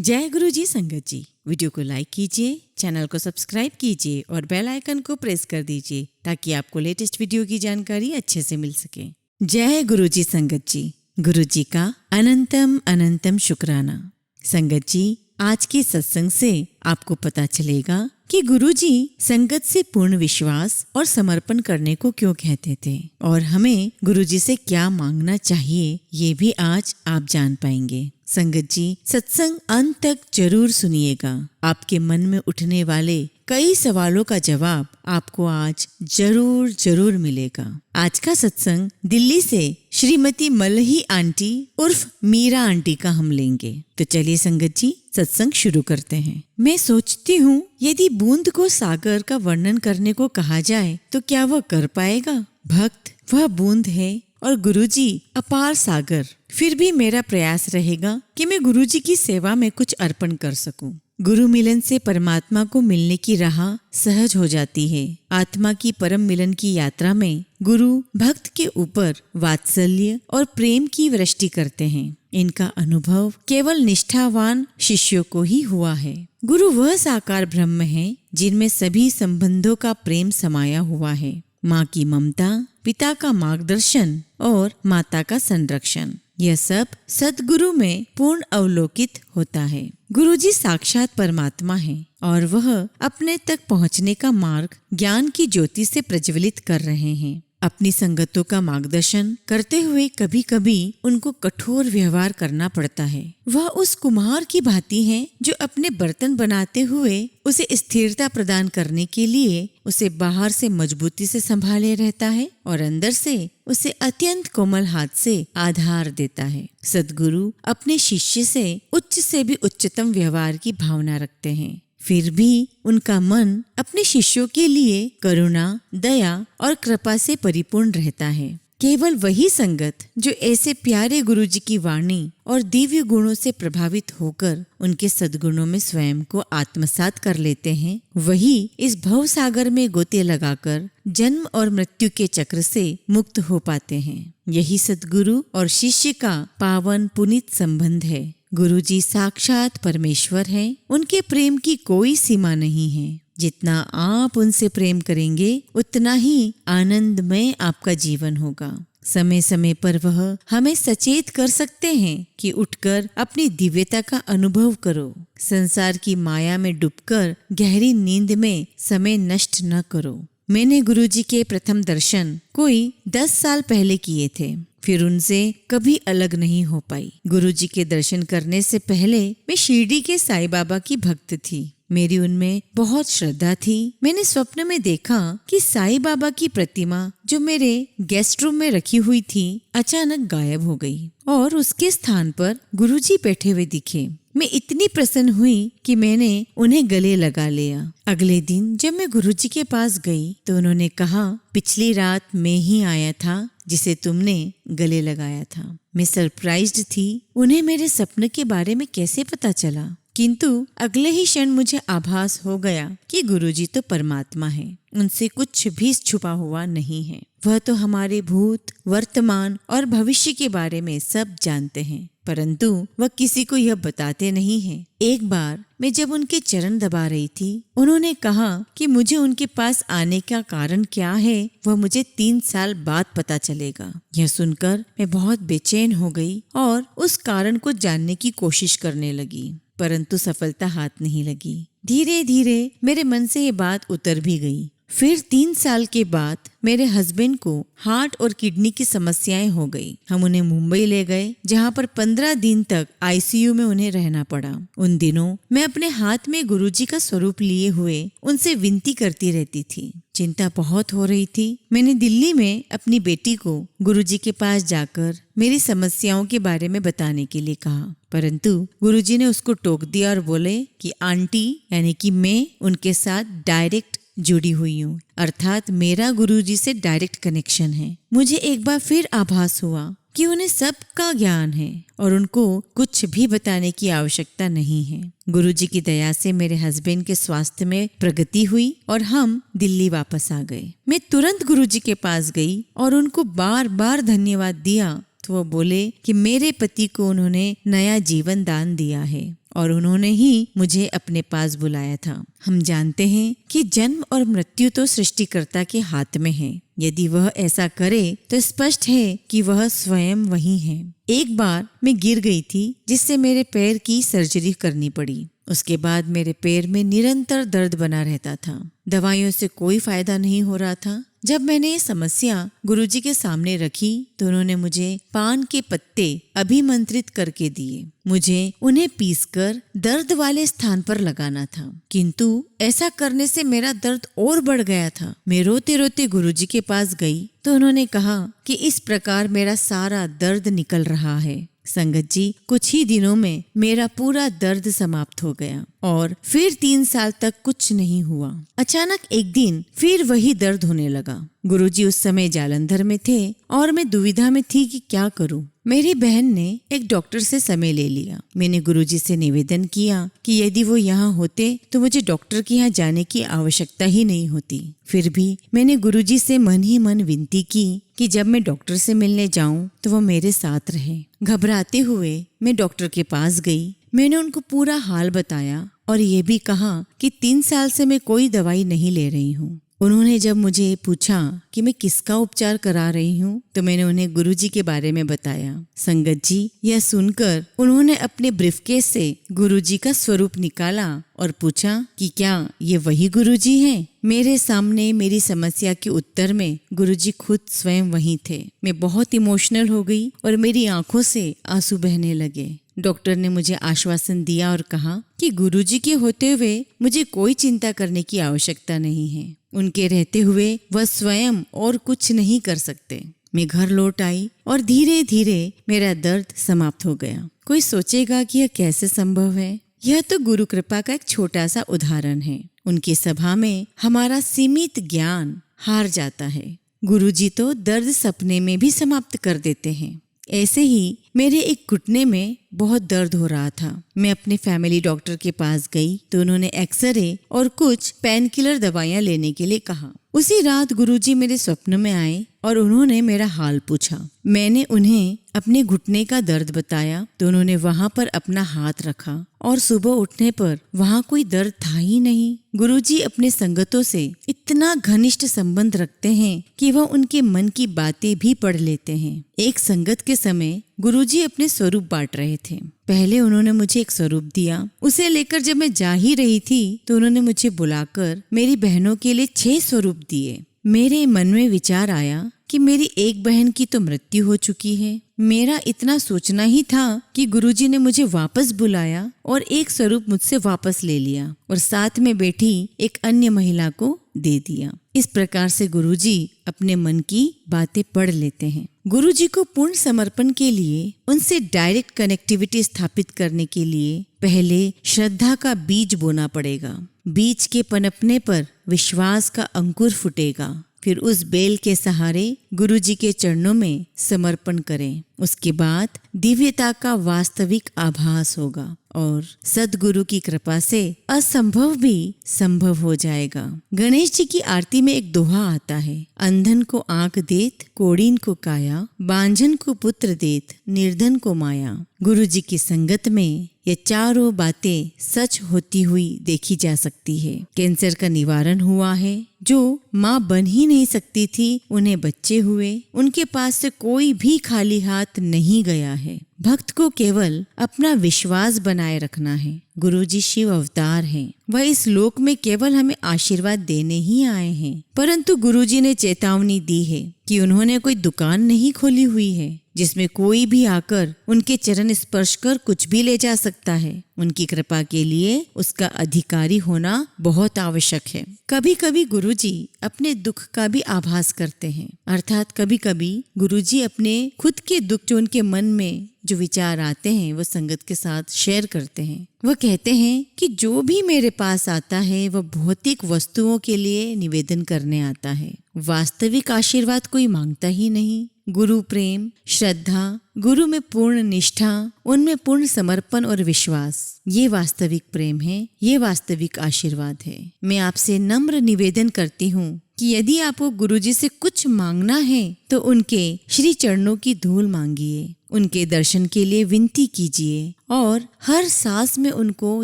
जय गुरु जी संगत जी। वीडियो को लाइक कीजिए, चैनल को सब्सक्राइब कीजिए और बेल आइकन को प्रेस कर दीजिए ताकि आपको लेटेस्ट वीडियो की जानकारी अच्छे से मिल सके। जय गुरु जी संगत जी। गुरु जी का अनंतम अनंतम शुक्राना। संगत जी, आज के सत्संग से आपको पता चलेगा कि गुरु जी संगत से पूर्ण विश्वास और समर्पण करने को क्यों कहते थे और हमें गुरु जी से क्या मांगना चाहिए, ये भी आज आप जान पाएंगे। संगत जी, सत्संग अंत तक जरूर सुनिएगा। आपके मन में उठने वाले कई सवालों का जवाब आपको आज जरूर जरूर मिलेगा। आज का सत्संग दिल्ली से श्रीमती मलही आंटी उर्फ मीरा आंटी का हम लेंगे। तो चलिए संगत जी, सत्संग शुरू करते हैं। मैं सोचती हूँ, यदि बूंद को सागर का वर्णन करने को कहा जाए तो क्या वह कर पाएगा? भक्त वह बूंद है और गुरुजी अपार सागर। फिर भी मेरा प्रयास रहेगा कि मैं गुरुजी की सेवा में कुछ अर्पण कर सकूं। गुरु मिलन से परमात्मा को मिलने की राह सहज हो जाती है। आत्मा की परम मिलन की यात्रा में गुरु भक्त के ऊपर वात्सल्य और प्रेम की वृष्टि करते हैं। इनका अनुभव केवल निष्ठावान शिष्यों को ही हुआ है। गुरु वह साकार ब्रह्म है जिनमें सभी संबंधों का प्रेम समाया हुआ है। माँ की ममता, पिता का मार्गदर्शन और माता का संरक्षण, यह सब सद्गुरु में पूर्ण अवलोकित होता है। गुरुजी साक्षात परमात्मा है और वह अपने तक पहुँचने का मार्ग ज्ञान की ज्योति से प्रज्वलित कर रहे हैं। अपनी संगतों का मार्गदर्शन करते हुए कभी कभी उनको कठोर व्यवहार करना पड़ता है। वह उस कुम्हार की भांति है जो अपने बर्तन बनाते हुए उसे स्थिरता प्रदान करने के लिए उसे बाहर से मजबूती से संभाले रहता है और अंदर से उसे अत्यंत कोमल हाथ से आधार देता है। सद्गुरु अपने शिष्य से भी उच्चतम व्यवहार की भावना रखते हैं। फिर भी उनका मन अपने शिष्यों के लिए करुणा, दया और कृपा से परिपूर्ण रहता है। केवल वही संगत जो ऐसे प्यारे गुरुजी की वाणी और दिव्य गुणों से प्रभावित होकर उनके सद्गुणों में स्वयं को आत्मसात कर लेते हैं, वही इस भव सागर में गोते लगाकर जन्म और मृत्यु के चक्र से मुक्त हो पाते हैं। यही सद्गुरु और शिष्य का पावन पुनीत संबंध है। गुरुजी साक्षात परमेश्वर हैं। उनके प्रेम की कोई सीमा नहीं है। जितना आप उनसे प्रेम करेंगे उतना ही आनंदमय आपका जीवन होगा। समय समय पर वह हमें सचेत कर सकते हैं कि उठकर अपनी दिव्यता का अनुभव करो। संसार की माया में डूबकर गहरी नींद में समय नष्ट न करो। मैंने गुरुजी के प्रथम दर्शन कोई 10 साल पहले किए थे। फिर उनसे कभी अलग नहीं हो पाई। गुरुजी के दर्शन करने से पहले मैं शिरडी के साईं बाबा की भक्त थी। मेरी उनमें बहुत श्रद्धा थी। मैंने स्वप्न में देखा कि साईं बाबा की प्रतिमा जो मेरे गेस्ट रूम में रखी हुई थी अचानक गायब हो गई और उसके स्थान पर गुरुजी बैठे हुए दिखे। मैं इतनी प्रसन्न हुई कि मैंने उन्हें गले लगा लिया। अगले दिन जब मैं गुरुजी के पास गई तो उन्होंने कहा, पिछली रात मैं ही आया था जिसे तुमने गले लगाया था। मैं सरप्राइज्ड थी। उन्हें मेरे सपने के बारे में कैसे पता चला? किंतु अगले ही क्षण मुझे आभास हो गया कि गुरुजी तो परमात्मा है। उनसे कुछ भी छुपा हुआ नहीं है। वह तो हमारे भूत, वर्तमान और भविष्य के बारे में सब जानते हैं, परंतु वह किसी को यह बताते नहीं हैं। एक बार मैं जब उनके चरण दबा रही थी, उन्होंने कहा कि मुझे उनके पास आने का कारण क्या है वह मुझे 3 साल बाद पता चलेगा। यह सुनकर मैं बहुत बेचैन हो गई और उस कारण को जानने की कोशिश करने लगी, परंतु सफलता हाथ नहीं लगी। धीरे धीरे मेरे मन से ये बात उतर भी गई। फिर 3 साल के बाद मेरे हस्बैंड को हार्ट और किडनी की समस्याएं हो गई। हम उन्हें मुंबई ले गए, जहां पर 15 दिन तक आईसीयू में उन्हें रहना पड़ा। उन दिनों मैं अपने हाथ में गुरुजी का स्वरूप लिए हुए उनसे विनती करती रहती थी। चिंता बहुत हो रही थी। मैंने दिल्ली में अपनी बेटी को गुरुजी के पास जाकर मेरी समस्याओं के बारे में बताने के लिए कहा, परंतु गुरुजी ने उसको टोक दिया और बोले कि आंटी यानी कि मैं उनके साथ डायरेक्ट जुड़ी हुई हूँ, अर्थात मेरा गुरुजी से डायरेक्ट कनेक्शन है। मुझे एक बार फिर आभास हुआ कि उन्हें सबका ज्ञान है और उनको कुछ भी बताने की आवश्यकता नहीं है। गुरुजी की दया से मेरे हस्बैंड के स्वास्थ्य में प्रगति हुई और हम दिल्ली वापस आ गए। मैं तुरंत गुरुजी के पास गई और उनको बार बार धन्यवाद दिया तो वो बोले कि मेरे पति को उन्होंने नया जीवन दान दिया है। और उन्होंने ही मुझे अपने पास बुलाया था। हम जानते हैं कि जन्म और मृत्यु तो सृष्टिकर्ता के हाथ में है। यदि वह ऐसा करे तो स्पष्ट है कि वह स्वयं वही है। एक बार मैं गिर गई थी, जिससे मेरे पैर की सर्जरी करनी पड़ी। उसके बाद मेरे पैर में निरंतर दर्द बना रहता था। दवाइयों से कोई फायदा नहीं हो रहा था। जब मैंने ये समस्या गुरुजी के सामने रखी तो उन्होंने मुझे पान के पत्ते अभिमंत्रित करके दिए। मुझे उन्हें पीसकर दर्द वाले स्थान पर लगाना था, किंतु ऐसा करने से मेरा दर्द और बढ़ गया था। मैं रोते रोते गुरुजी के पास गई तो उन्होंने कहा कि इस प्रकार मेरा सारा दर्द निकल रहा है। संगत जी, कुछ ही दिनों में मेरा पूरा दर्द समाप्त हो गया और फिर 3 साल तक कुछ नहीं हुआ। अचानक एक दिन फिर वही दर्द होने लगा। गुरुजी उस समय जालंधर में थे और मैं दुविधा में थी कि क्या करूं। मेरी बहन ने एक डॉक्टर से समय ले लिया। मैंने गुरुजी से निवेदन किया कि यदि वो यहाँ होते तो मुझे डॉक्टर के यहाँ जाने की आवश्यकता ही नहीं होती। फिर भी मैंने गुरुजी से मन ही मन विनती की कि जब मैं डॉक्टर से मिलने जाऊं तो वो मेरे साथ रहे। घबराते हुए मैं डॉक्टर के पास गई। मैंने उनको पूरा हाल बताया और ये भी कहा कि 3 साल से मैं कोई दवाई नहीं ले रही हूँ। उन्होंने जब मुझे पूछा कि मैं किसका उपचार करा रही हूँ तो मैंने उन्हें गुरुजी के बारे में बताया। संगत जी, यह सुनकर उन्होंने अपने ब्रीफकेस से गुरुजी का स्वरूप निकाला और पूछा कि क्या ये वही गुरुजी हैं? मेरे सामने मेरी समस्या के उत्तर में गुरुजी खुद स्वयं वही थे। मैं बहुत इमोशनल हो गई और मेरी आंखों से आंसू बहने लगे। डॉक्टर ने मुझे आश्वासन दिया और कहा कि गुरुजी के होते हुए मुझे कोई चिंता करने की आवश्यकता नहीं है। उनके रहते हुए वह स्वयं और कुछ नहीं कर सकते। मैं घर लौट आई और धीरे धीरे मेरा दर्द समाप्त हो गया। कोई सोचेगा कि यह कैसे संभव है? यह तो गुरु कृपा का एक छोटा सा उदाहरण है। उनकी सभा में हमारा सीमित ज्ञान हार जाता है। गुरुजी तो दर्द सपने में भी समाप्त कर देते हैं। ऐसे ही मेरे एक घुटने में बहुत दर्द हो रहा था। मैं अपने फैमिली डॉक्टर के पास गई तो उन्होंने एक्सरे और कुछ पेन किलर दवाइयाँ लेने के लिए कहा। उसी रात गुरुजी मेरे स्वप्न में आए और उन्होंने मेरा हाल पूछा। मैंने उन्हें अपने घुटने का दर्द बताया तो उन्होंने वहां पर अपना हाथ रखा और सुबह उठने पर वहां कोई दर्द था ही नहीं। गुरुजी अपने संगतों से इतना घनिष्ठ संबंध रखते हैं कि वह उनके मन की बातें भी पढ़ लेते हैं। एक संगत के समय गुरुजी अपने स्वरूप बांट रहे थे। पहले उन्होंने मुझे एक स्वरूप दिया। उसे लेकर जब मैं जा ही रही थी तो उन्होंने मुझे बुलाकर मेरी बहनों के लिए 6 स्वरूप दिए। मेरे मन में विचार आया कि मेरी एक बहन की तो मृत्यु हो चुकी है। मेरा इतना सोचना ही था कि गुरुजी ने मुझे वापस बुलाया और एक स्वरूप मुझसे वापस ले लिया और साथ में बैठी एक अन्य महिला को दे दिया। इस प्रकार से गुरुजी अपने मन की बातें पढ़ लेते हैं। गुरुजी को पूर्ण समर्पण के लिए, उनसे डायरेक्ट कनेक्टिविटी स्थापित करने के लिए पहले श्रद्धा का बीज बोना पड़ेगा। बीज के पनपने पर विश्वास का अंकुर फूटेगा। फिर उस बेल के सहारे गुरुजी के चरणों में समर्पण करें। उसके बाद दिव्यता का वास्तविक आभास होगा और सद्गुरु की कृपा से असंभव भी संभव हो जाएगा। गणेश जी की आरती में एक दोहा आता है, अंधन को आंख देत, कोड़ीन को काया, बांझन को पुत्र देत, निर्धन को माया। गुरुजी की संगत में ये चारों बातें सच होती हुई देखी जा सकती है। कैंसर का निवारण हुआ है। जो माँ बन ही नहीं सकती थी, उन्हें बच्चे हुए। उनके पास से कोई भी खाली हाथ नहीं गया है। भक्त को केवल अपना विश्वास बनाए रखना है। गुरुजी शिव अवतार हैं। वह इस लोक में केवल हमें आशीर्वाद देने ही आए हैं, परंतु गुरुजी ने चेतावनी दी है कि उन्होंने कोई दुकान नहीं खोली हुई है जिसमें कोई भी आकर उनके चरण स्पर्श कर कुछ भी ले जा सकता है। उनकी कृपा के लिए उसका अधिकारी होना बहुत आवश्यक है। कभी कभी गुरुजी अपने दुख का भी आभास करते हैं, अर्थात कभी कभी गुरुजी अपने खुद के दुख जो उनके मन में जो विचार आते हैं वो संगत के साथ शेयर करते हैं। वह कहते हैं कि जो भी मेरे पास आता है वह भौतिक वस्तुओं के लिए निवेदन करने आता है। वास्तविक आशीर्वाद कोई मांगता ही नहीं। गुरु प्रेम, श्रद्धा, गुरु में पूर्ण निष्ठा, उनमें पूर्ण समर्पण और विश्वास, ये वास्तविक प्रेम है, ये वास्तविक आशीर्वाद है। मैं आपसे नम्र निवेदन करती हूँ कि यदि आपको गुरुजी से कुछ मांगना है तो उनके श्री चरणों की धूल मांगिए, उनके दर्शन के लिए विनती कीजिए और हर सांस में उनको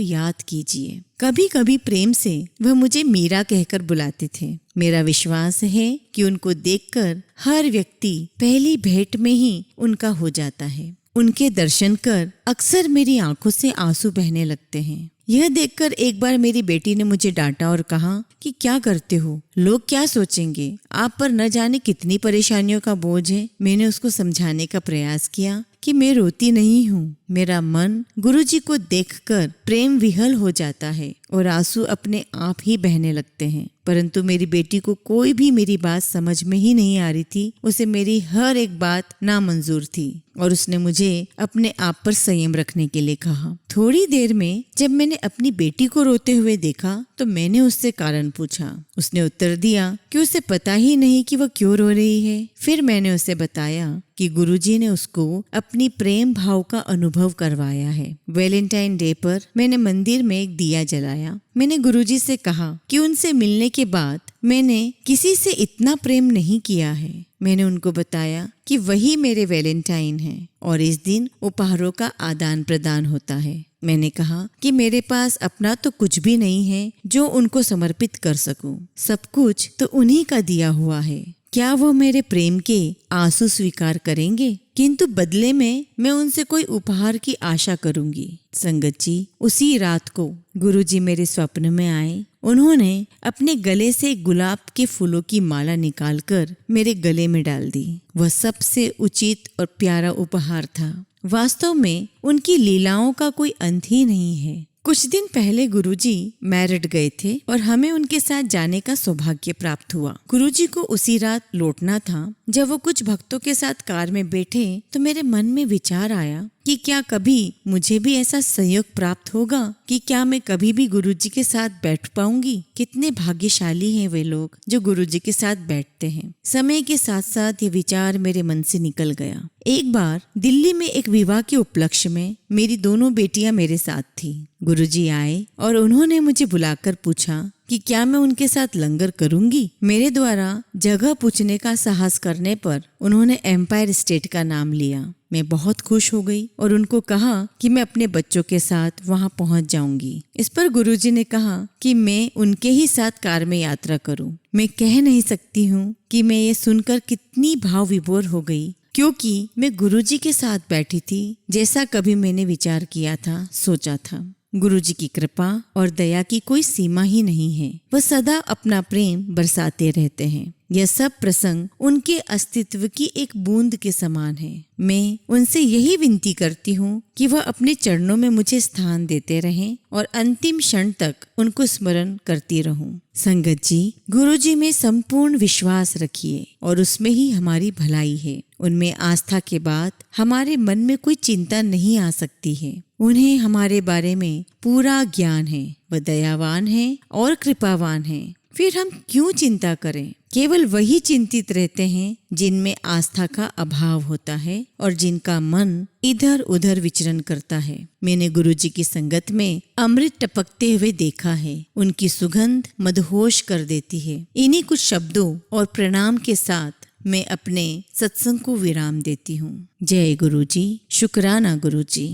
याद कीजिए। कभी कभी प्रेम से वह मुझे मीरा कहकर बुलाते थे। मेरा विश्वास है कि उनको देखकर हर व्यक्ति पहली भेंट में ही उनका हो जाता है। उनके दर्शन कर अक्सर मेरी आंखों से आंसू बहने लगते हैं। यह देखकर एक बार मेरी बेटी ने मुझे डांटा और कहा कि क्या करते हो, लोग क्या सोचेंगे, आप पर न जाने कितनी परेशानियों का बोझ है। मैंने उसको समझाने का प्रयास किया कि मैं रोती नहीं हूँ। मेरा मन गुरुजी को देखकर प्रेम विहल हो जाता है और आंसू अपने आप ही बहने लगते हैं। परंतु मेरी बेटी को कोई भी मेरी बात समझ में ही नहीं आ रही थी। उसे मेरी हर एक बात नामंजूर थी और उसने मुझे अपने आप पर संयम रखने के लिए कहा। थोड़ी देर में जब मैंने अपनी बेटी को रोते हुए देखा तो मैंने उससे कारण पूछा। उसने उत्तर दिया कि उसे पता ही नहीं कि वह क्यों रो रही है। फिर मैंने उसे बताया कि गुरुजी ने उसको अपनी प्रेम भाव का अनुभव करवाया है। वैलेंटाइन डे पर मैंने मंदिर में एक दिया जलाया। मैंने गुरुजी से कहा कि उनसे मिलने के बाद मैंने किसी से इतना प्रेम नहीं किया है। मैंने उनको बताया कि वही मेरे वैलेंटाइन हैं और इस दिन उपहारों का आदान प्रदान होता है। मैंने कहा कि मेरे पास अपना तो कुछ भी नहीं है जो उनको समर्पित कर सकूं। सब कुछ तो उन्हीं का दिया हुआ है। क्या वो मेरे प्रेम के आंसू स्वीकार करेंगे? किंतु बदले में मैं उनसे कोई उपहार की आशा करूंगी। संगत जी, उसी रात को गुरुजी मेरे स्वप्न में आए। उन्होंने अपने गले से गुलाब के फूलों की माला निकालकर मेरे गले में डाल दी। वह सबसे उचित और प्यारा उपहार था। वास्तव में उनकी लीलाओं का कोई अंत ही नहीं है। कुछ दिन पहले गुरुजी मेरठ गए थे और हमें उनके साथ जाने का सौभाग्य प्राप्त हुआ। गुरुजी को उसी रात लौटना था। जब वो कुछ भक्तों के साथ कार में बैठे तो मेरे मन में विचार आया कि क्या कभी मुझे भी ऐसा संयोग प्राप्त होगा कि क्या मैं कभी भी गुरुजी के साथ बैठ पाऊंगी। कितने भाग्यशाली हैं वे लोग जो गुरुजी के साथ बैठते हैं। समय के साथ साथ ये विचार मेरे मन से निकल गया। एक बार दिल्ली में एक विवाह के उपलक्ष्य में मेरी दोनों बेटियां मेरे साथ थी। गुरुजी आए और उन्होंने मुझे बुलाकर पूछा कि क्या मैं उनके साथ लंगर करूंगी। मेरे द्वारा जगह पूछने का साहस करने पर उन्होंने एम्पायर स्टेट का नाम लिया। मैं बहुत खुश हो गई और उनको कहा कि मैं अपने बच्चों के साथ वहां पहुंच जाऊंगी। इस पर गुरुजी ने कहा कि मैं उनके ही साथ कार में यात्रा करूं। मैं कह नहीं सकती हूँ कि मैं ये सुनकर कितनी भाव विभोर हो गई, क्योंकि मैं गुरुजी के साथ बैठी थी जैसा कभी मैंने विचार किया था, सोचा था। गुरुजी की कृपा और दया की कोई सीमा ही नहीं है। वह सदा अपना प्रेम बरसाते रहते हैं। यह सब प्रसंग उनके अस्तित्व की एक बूंद के समान है। मैं उनसे यही विनती करती हूँ कि वह अपने चरणों में मुझे स्थान देते रहें और अंतिम क्षण तक उनको स्मरण करती रहूं। संगत जी, गुरुजी में संपूर्ण विश्वास रखिए और उसमें ही हमारी भलाई है। उनमें आस्था के बाद हमारे मन में कोई चिंता नहीं आ सकती है। उन्हें हमारे बारे में पूरा ज्ञान है। वह दयावान है और कृपावान है। फिर हम क्यों चिंता करें? केवल वही चिंतित रहते हैं जिनमें आस्था का अभाव होता है और जिनका मन इधर उधर विचरण करता है। मैंने गुरुजी की संगत में अमृत टपकते हुए देखा है। उनकी सुगंध मदहोश कर देती है। इन्हीं कुछ शब्दों और प्रणाम के साथ मैं अपने सत्संग को विराम देती हूँ। जय गुरुजी। शुक्राना गुरुजी।